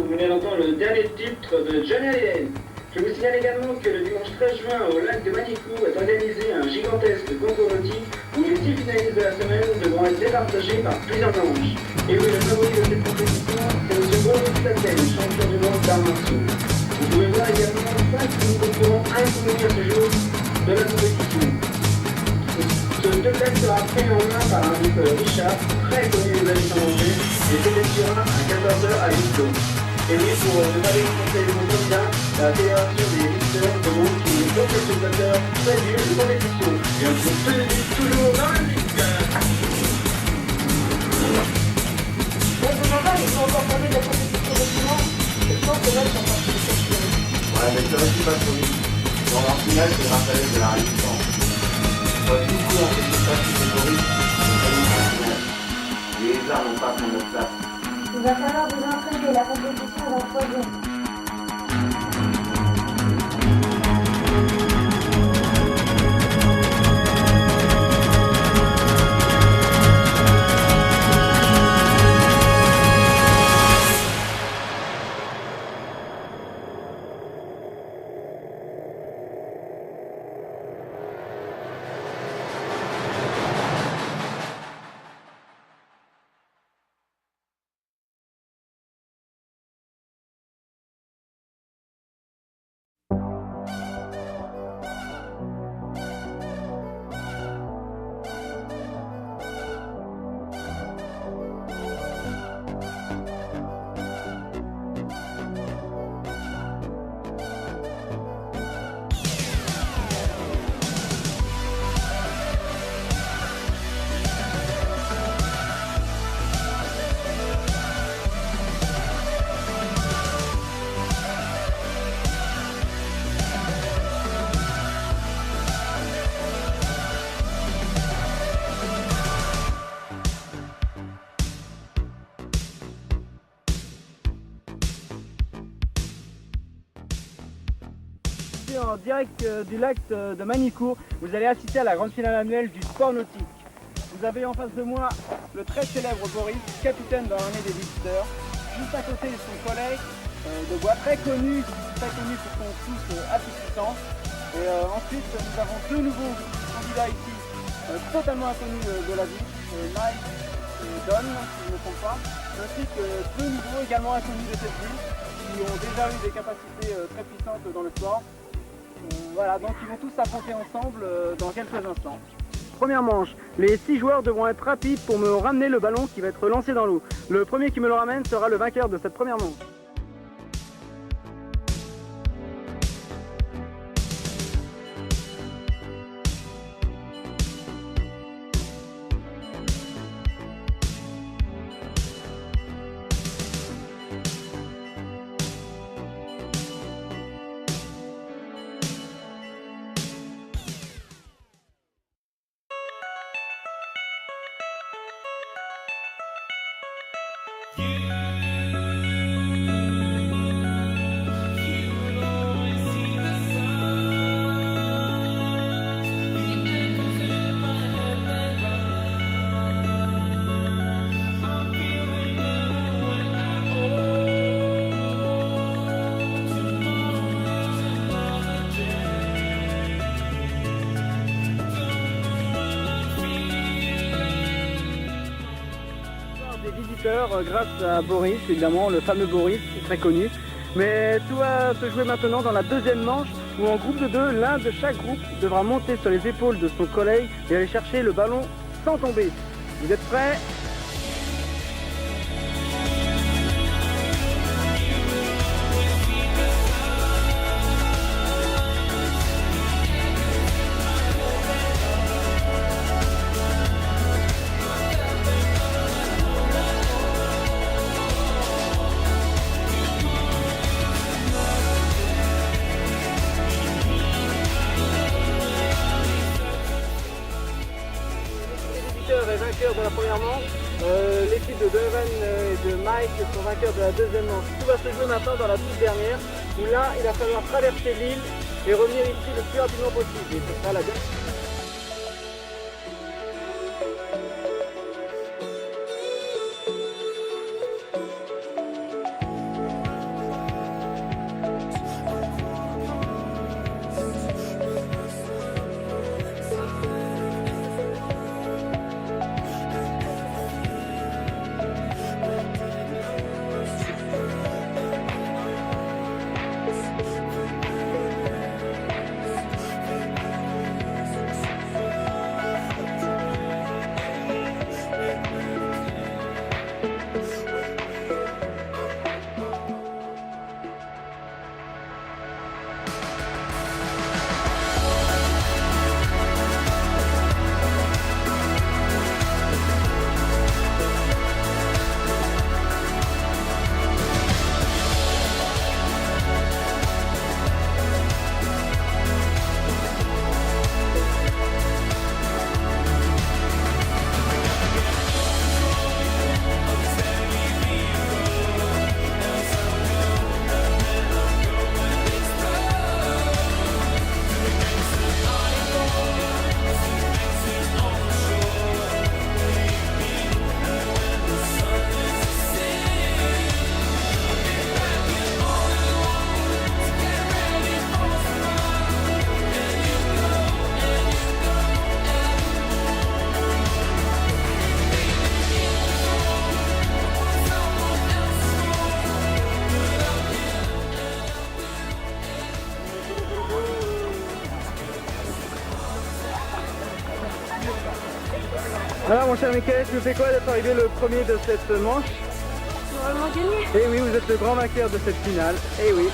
vous venez d'entendre le dernier titre de Johnny Hallyday. Je vous signale également que le dimanche 13 juin au lac de Manicou est organisé un gigantesque concours nautique où les 6 finalistes de la semaine devront être départagés par plusieurs manches. Et oui, le favori de cette compétition, c'est M. Boris Satel, champion du monde d'arts martiaux. Vous pouvez voir également 5 concurrents inconnus à ce jour de la compétition. Ce spectacle sera pris en main par un groupe Richard, très connu des habitants d'Angers, et s'effectuera à 14h à Victor. Et oui, pour ne pas déconseiller les candidats, la Fédération des Victeurs demande qu'il y ait d'autres spectateurs très durs de compétition. Et on se fait toujours dans le disque. Ouais, je m'en vais, ils sont encore parlé de la compétition de dimanche. Et je pense que là, ils sont partis de cette série. Ouais, mais ça aussi pas trop vite. Dans leur finale, c'est Raphaël de la Résistance. Du coup, on fait tout ça, c'est Boris, les arts n'ont pas son notre place. Il va falloir vous entraîner, la compétition est dans 3 jours. En direct du lac de Manicourt, vous allez assister à la grande finale annuelle du sport nautique. Vous avez en face de moi le très célèbre Boris, capitaine dans l'armée des visiteurs. Juste à côté son collègue de bois très connu pour son souffle assez puissant. Et ensuite nous avons deux nouveaux candidats ici, totalement inconnus de la ville, Mike et Don, si je ne me trompe pas, ainsi que deux nouveaux également inconnus de cette ville, qui ont déjà eu des capacités très puissantes dans le sport. Voilà, donc ils vont tous s'affronter ensemble dans quelques instants. Première manche, les 6 joueurs devront être rapides pour me ramener le ballon qui va être lancé dans l'eau. Le premier qui me le ramène sera le vainqueur de cette première manche. Grâce à Boris, évidemment, le fameux Boris, très connu. Mais tout va se jouer maintenant dans la deuxième manche où en groupe de 2, l'un de chaque groupe devra monter sur les épaules de son collègue et aller chercher le ballon sans tomber. Vous êtes prêts ? Est vainqueur de la première manche, l'équipe de Donovan et de Mike sont vainqueurs de la deuxième manche. Tout va se jouer maintenant dans la toute dernière, où là il va falloir traverser l'île et revenir ici le plus rapidement possible. Et ce sera la dernière. Alors mon cher Michael, tu me fais quoi d'être arrivé le premier de cette manche? Normalement gagné. Eh oui, vous êtes le grand vainqueur de cette finale. Eh oui.